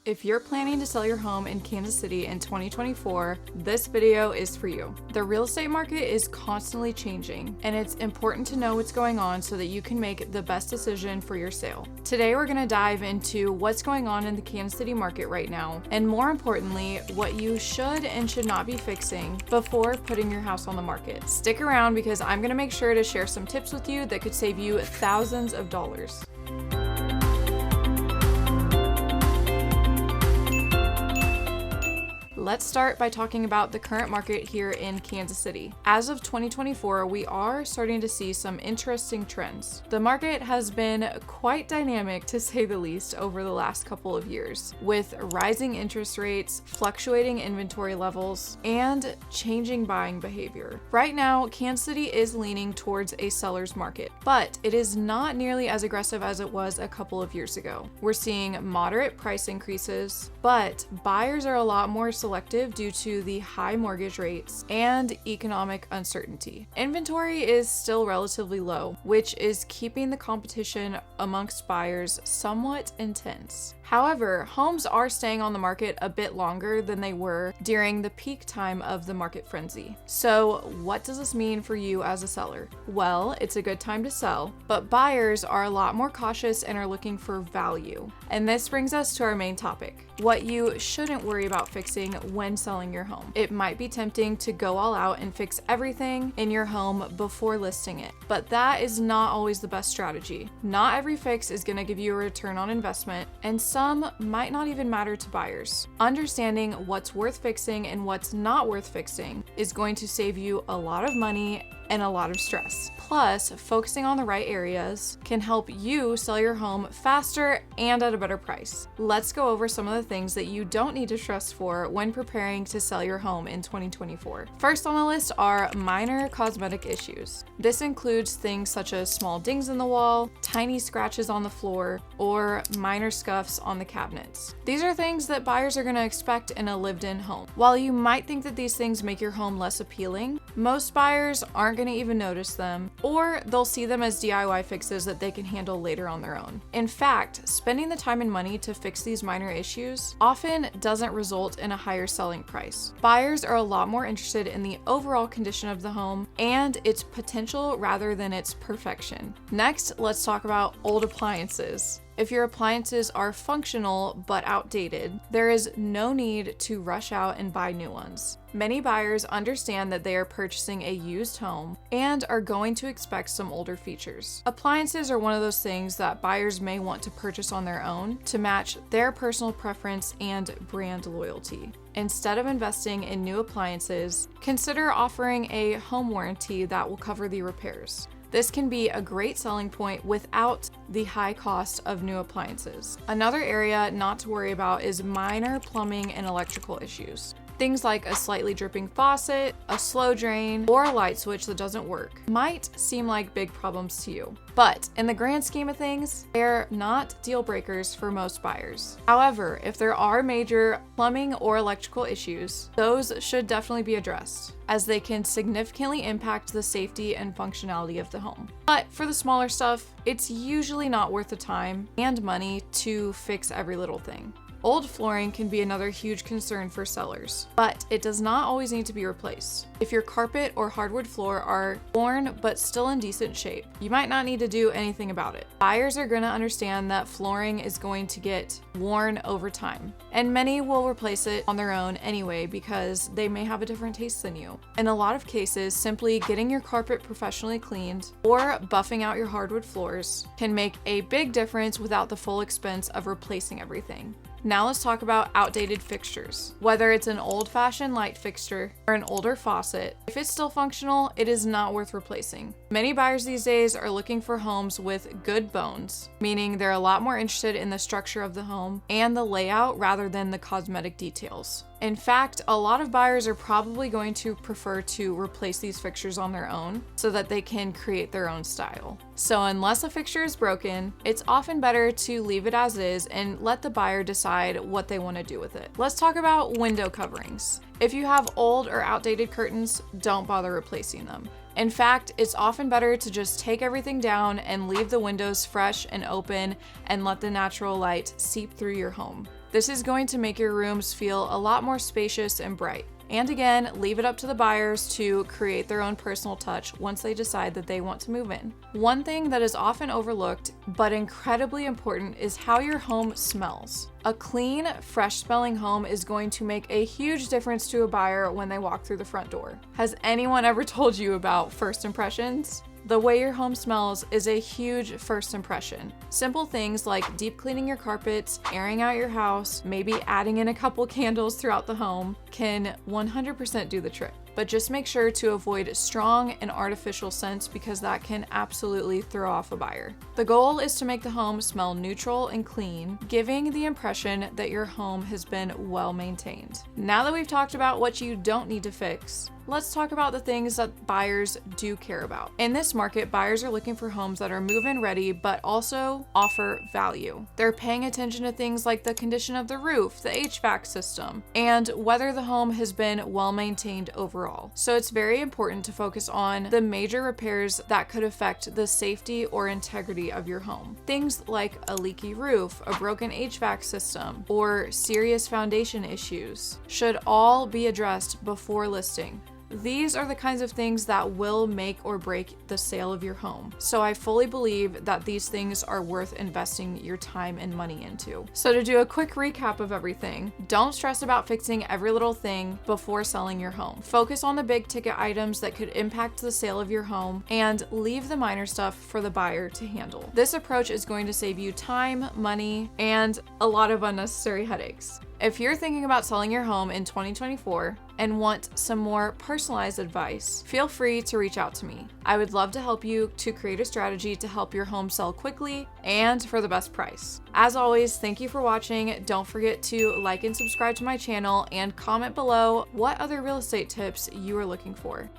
If you're planning to sell your home in Kansas City in 2024, this video is for you. The real estate market is constantly changing, and it's important to know what's going on so that you can make the best decision for your sale. Today, we're going to dive into what's going on in the Kansas City market right now, and more importantly, what you should and should not be fixing before putting your house on the market. Stick around because I'm going to make sure to share some tips with you that could save you thousands of dollars. Let's start by talking about the current market here in Kansas City. As of 2024, we are starting to see some interesting trends. The market has been quite dynamic, to say the least, over the last couple of years, with rising interest rates, fluctuating inventory levels, and changing buying behavior. Right now, Kansas City is leaning towards a seller's market, but it is not nearly as aggressive as it was a couple of years ago. We're seeing moderate price increases, but buyers are a lot more selective due to the high mortgage rates and economic uncertainty. Inventory is still relatively low, which is keeping the competition amongst buyers somewhat intense. However, homes are staying on the market a bit longer than they were during the peak time of the market frenzy. So, what does this mean for you as a seller? Well, it's a good time to sell, but buyers are a lot more cautious and are looking for value. And this brings us to our main topic: what you shouldn't worry about fixing when selling your home. It might be tempting to go all out and fix everything in your home before listing it, but that is not always the best strategy. Not every fix is going to give you a return on investment, and some might not even matter to buyers. Understanding what's worth fixing and what's not worth fixing is going to save you a lot of money and a lot of stress. Plus, focusing on the right areas can help you sell your home faster and at a better price. Let's go over some of the things that you don't need to stress for when preparing to sell your home in 2024. First on the list are minor cosmetic issues. This includes things such as small dings in the wall, tiny scratches on the floor, or minor scuffs on the cabinets. These are things that buyers are going to expect in a lived-in home. While you might think that these things make your home less appealing, most buyers aren't going to even notice them, or they'll see them as DIY fixes that they can handle later on their own. In fact, spending the time and money to fix these minor issues often doesn't result in a higher selling price. Buyers are a lot more interested in the overall condition of the home and its potential rather than its perfection. Next, let's talk about old appliances. If your appliances are functional but outdated, there is no need to rush out and buy new ones. Many buyers understand that they are purchasing a used home and are going to expect some older features. Appliances are one of those things that buyers may want to purchase on their own to match their personal preference and brand loyalty. Instead of investing in new appliances, consider offering a home warranty that will cover the repairs. This can be a great selling point without the high cost of new appliances. Another area not to worry about is minor plumbing and electrical issues. Things like a slightly dripping faucet, a slow drain, or a light switch that doesn't work might seem like big problems to you. But in the grand scheme of things, they're not deal breakers for most buyers. However, if there are major plumbing or electrical issues, those should definitely be addressed, as they can significantly impact the safety and functionality of the home. But for the smaller stuff, it's usually not worth the time and money to fix every little thing. Old flooring can be another huge concern for sellers, but it does not always need to be replaced. If your carpet or hardwood floor are worn but still in decent shape, you might not need to do anything about it. Buyers are going to understand that flooring is going to get worn over time, and many will replace it on their own anyway because they may have a different taste than you. In a lot of cases, simply getting your carpet professionally cleaned or buffing out your hardwood floors can make a big difference without the full expense of replacing everything. Now let's talk about outdated fixtures. Whether it's an old-fashioned light fixture or an older faucet, if it's still functional, it is not worth replacing. Many buyers these days are looking for homes with good bones, meaning they're a lot more interested in the structure of the home and the layout rather than the cosmetic details. In fact, a lot of buyers are probably going to prefer to replace these fixtures on their own so that they can create their own style. So unless a fixture is broken, it's often better to leave it as is and let the buyer decide what they want to do with it. Let's talk about window coverings. If you have old or outdated curtains, don't bother replacing them. In fact, it's often better to just take everything down and leave the windows fresh and open and let the natural light seep through your home. This is going to make your rooms feel a lot more spacious and bright. And again, leave it up to the buyers to create their own personal touch once they decide that they want to move in. One thing that is often overlooked, but incredibly important, is how your home smells. A clean, fresh-smelling home is going to make a huge difference to a buyer when they walk through the front door. Has anyone ever told you about first impressions? The way your home smells is a huge first impression. Simple things like deep cleaning your carpets, airing out your house, maybe adding in a couple candles throughout the home can 100% do the trick. But just make sure to avoid strong and artificial scents because that can absolutely throw off a buyer. The goal is to make the home smell neutral and clean, giving the impression that your home has been well maintained. Now that we've talked about what you don't need to fix, let's talk about the things that buyers do care about. In this market, buyers are looking for homes that are move-in ready, but also offer value. They're paying attention to things like the condition of the roof, the HVAC system, and whether the home has been well maintained overall. So it's very important to focus on the major repairs that could affect the safety or integrity of your home. Things like a leaky roof, a broken HVAC system, or serious foundation issues should all be addressed before listing. These are the kinds of things that will make or break the sale of your home. So I fully believe that these things are worth investing your time and money into. So to do a quick recap of everything, don't stress about fixing every little thing before selling your home. Focus on the big ticket items that could impact the sale of your home and leave the minor stuff for the buyer to handle. This approach is going to save you time, money, and a lot of unnecessary headaches. If you're thinking about selling your home in 2024 and want some more personalized advice, feel free to reach out to me. I would love to help you to create a strategy to help your home sell quickly and for the best price. As always, thank you for watching. Don't forget to like and subscribe to my channel and comment below what other real estate tips you are looking for.